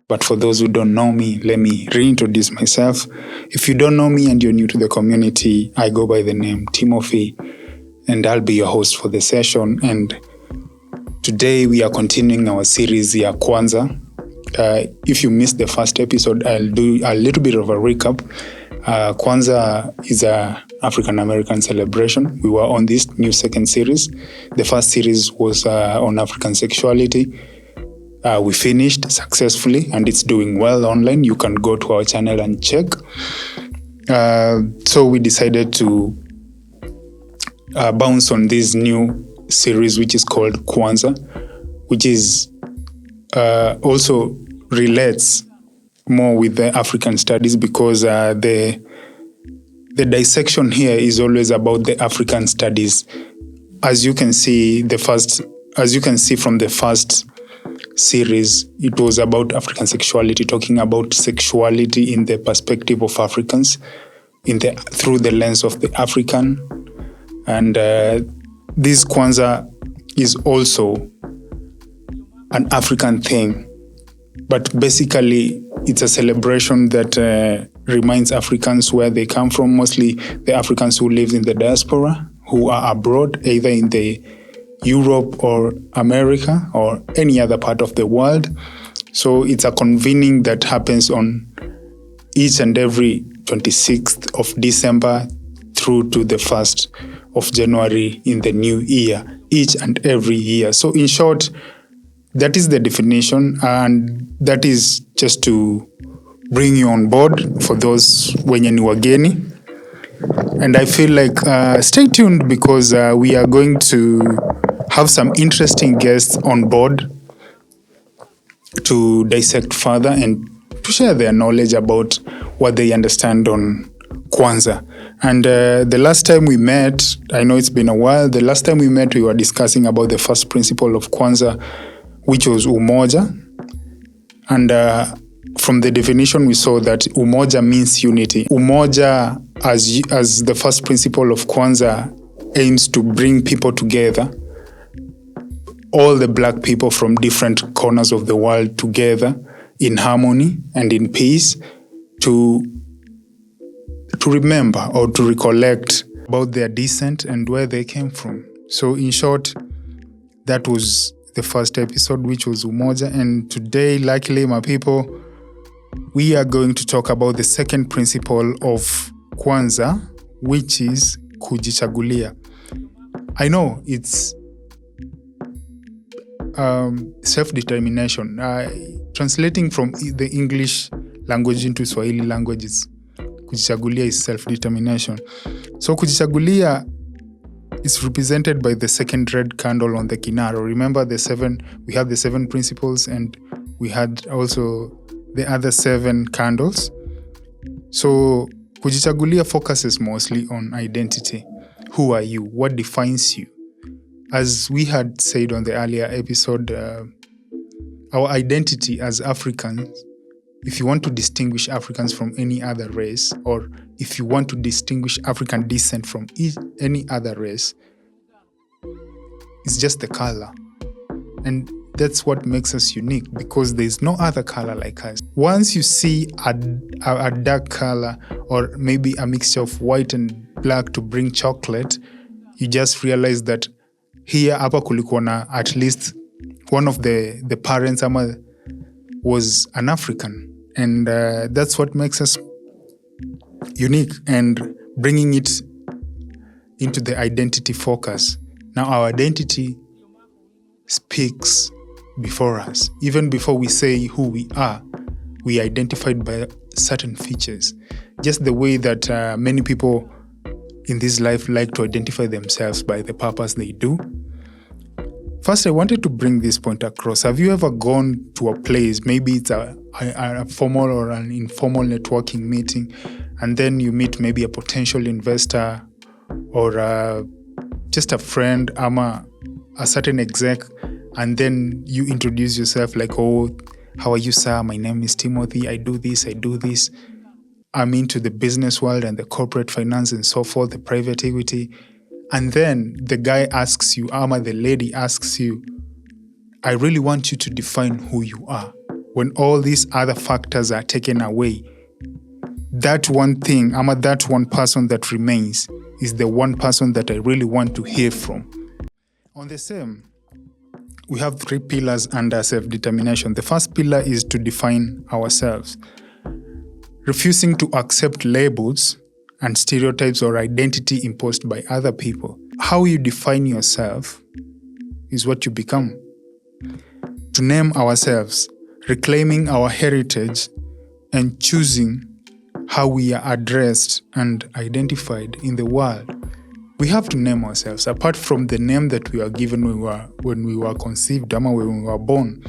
But for those who don't know me, let me reintroduce myself. If you don't know me and you're new to the community, I go by the name Timothy, and I'll be your host for the session. And today we are continuing our series here, Kwanza. If you missed the first episode, I'll do a little bit of a recap. Kwanza is a African American celebration. We were on this new second series. The first series was on African sexuality. We finished successfully and it's doing well online. You can go to our channel and check. So we decided to bounce on this new series, which is called Kwanza, which is also relates more with the African studies, because the dissection here is always about the African studies. As you can see from the first series, it was about African sexuality, talking about sexuality in the perspective of Africans, through the lens of the African. And this Kwanza is also an African thing, but basically it's a celebration that reminds Africans where they come from, mostly the Africans who live in the diaspora, who are abroad, either in the Europe or America or any other part of the world. So it's a convening that happens on each and every 26th of December through to the 1st of January in the new year, each and every year. So in short, that is the definition, and that is just to bring you on board for those wenye ni wageni. And I feel like stay tuned, because we are going to have some interesting guests on board to dissect further and to share their knowledge about what they understand on Kwanza. And the last time we met, I know it's been a while, the last time we met we were discussing about the first principle of Kwanza, which was umoja. And from the definition we saw that umoja means unity. Umoja, as the first principle of Kwanza, aims to bring people together, all the black people from different corners of the world together in harmony and in peace, to remember or to recollect about their descent and where they came from. So in short, that was the first episode, which was Umoja. And today, luckily, my people, we are going to talk about the second principle of Kwanza, which is Kujichagulia. I know it's self-determination. Translating from the English language into Swahili languages, Kujichagulia is self-determination. So Kujichagulia is represented by the second red candle on the kinaro. Remember we have the 7 principles, and we had also the other 7 candles. So Kujichagulia focuses mostly on identity. Who are you? What defines you? As we had said on the earlier episode, our identity as Africans, if you want to distinguish Africans from any other race, or if you want to distinguish African descent from any other race, it's just the color. And that's what makes us unique, because there's no other color like us. Once you see a dark color, or maybe a mixture of white and black to bring chocolate, you just realize that here hapa kulikuwa na at least one of the parents was an African. And that's what makes us unique, and bringing it into the identity focus. Now our identity speaks before us. Even before we say who we are, we identified by certain features. Just the way that many people in this life like to identify themselves by the purpose they do. First, I wanted to bring this point across. Have you ever gone to a place, maybe it's a formal or an informal networking meeting, and then you meet maybe a potential investor or just a friend, a certain exec, and then you introduce yourself like, oh, how are you, sir? My name is Timothy. I do this. I'm into the business world and the corporate finance and so forth, the private equity. And then the guy asks you, the lady asks you, I really want you to define who you are. when all these other factors are taken away, that one thing, that one person that remains is the one person that I really want to hear from. On the same, we have 3 pillars under self-determination. The first pillar is to define ourselves. Refusing to accept labels and stereotypes or identity imposed by other people. How you define yourself is what you become. To name ourselves, reclaiming our heritage, and choosing how we are addressed and identified in the world. We have to name ourselves. Apart from the name that we are given when we were conceived, when we were born,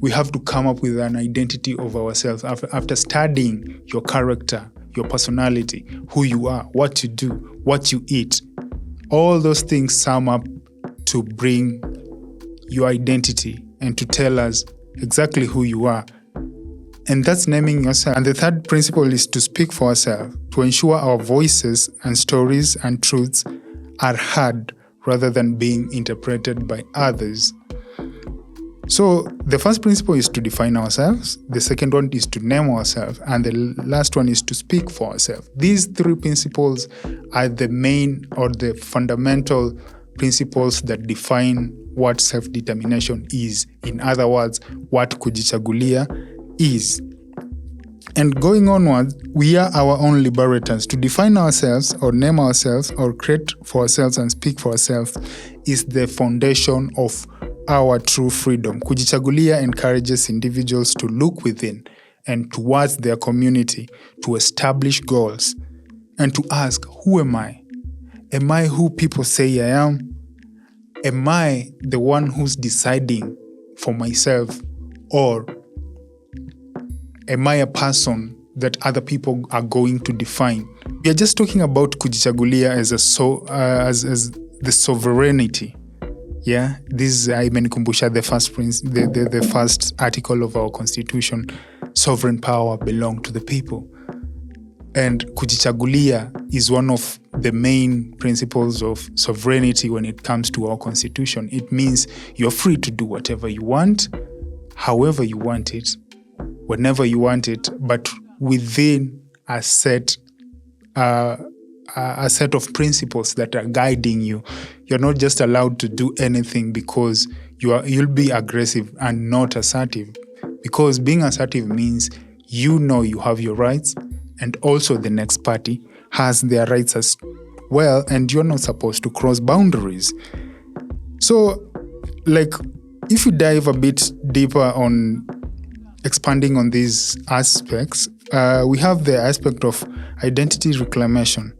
we have to come up with an identity of ourselves after studying your character, your personality, who you are, what you do, what you eat. All those things sum up to bring your identity and to tell us exactly who you are. And that's naming yourself. And the third principle is to speak for ourselves, to ensure our voices and stories and truths are heard rather than being interpreted by others. So the first principle is to define ourselves, the second one is to name ourselves, and the last one is to speak for ourselves. These 3 principles are the main or the fundamental principles that define what self-determination is. In other words, what Kujichagulia is. And going onward, we are our own liberators. To define ourselves or name ourselves or create for ourselves and speak for ourselves is the foundation of our true freedom. Kujichagulia encourages individuals to look within and towards their community, to establish goals, and to ask, who am I? Am I who people say I am? Am I the one who's deciding for myself, or am I a person that other people are going to define? We are just talking about Kujichagulia as the sovereignty. Yeah, this is imenikumbusha the first article of our constitution. Sovereign power belongs to the people. And Kujichagulia is one of the main principles of sovereignty when it comes to our constitution. It means you're free to do whatever you want, however you want it, whenever you want it, but within a set of principles that are guiding you. You're not just allowed to do anything because you'll be aggressive and not assertive. Because being assertive means you know you have your rights, and also the next party has their rights as well, and you're not supposed to cross boundaries. So, if you dive a bit deeper on expanding on these aspects, we have the aspect of identity reclamation.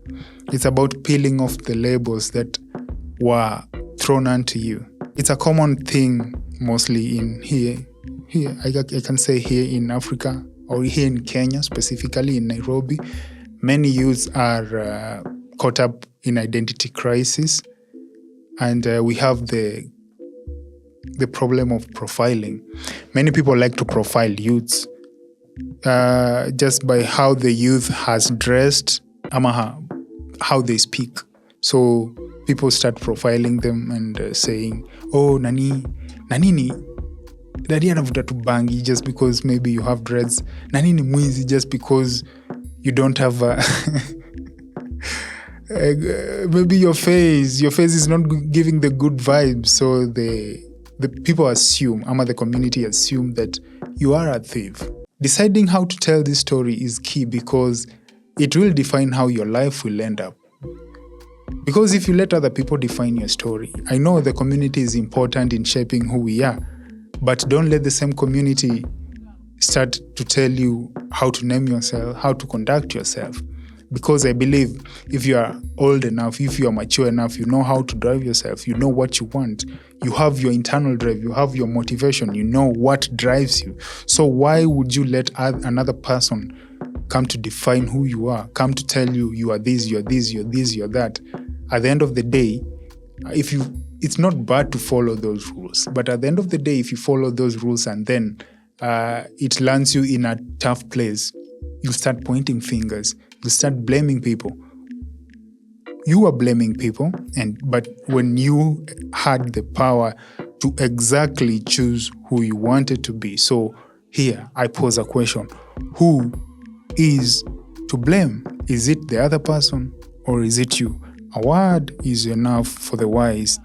It's about peeling off the labels that were thrown onto you. It's a common thing mostly in here I can say here in Africa, or here in Kenya, specifically in Nairobi. Many youths are caught up in identity crisis, and we have the problem of profiling. Many people like to profile youths just by how the youth has dressed, how they speak. So people start profiling them and saying, oh, nani anavuta tu bangi just because maybe you have dreads. Nani ni mwizi just because you don't have maybe your face is not giving the good vibes. So the people assume, the community assume that you are a thief. Deciding how to tell this story is key because it will define how your life will end up. Because if you let other people define your story, I know the community is important in shaping who we are, but don't let the same community start to tell you how to name yourself, how to conduct yourself. Because I believe if you are old enough, if you are mature enough, you know how to drive yourself, you know what you want, you have your internal drive, you have your motivation, you know what drives you. So why would you let another person come to define who you are, come to tell you you are this, you're this, you're this, you're that? At the end of the day, it's not bad to follow those rules, but at the end of the day, if you follow those rules and then it lands you in a tough place, you'll start pointing fingers, you'll start blaming people. You are blaming people, but when you had the power to exactly choose who you wanted to be, so Here, I pose a question. Who is to blame? Is it the other person or is it you? A word is enough for the wise.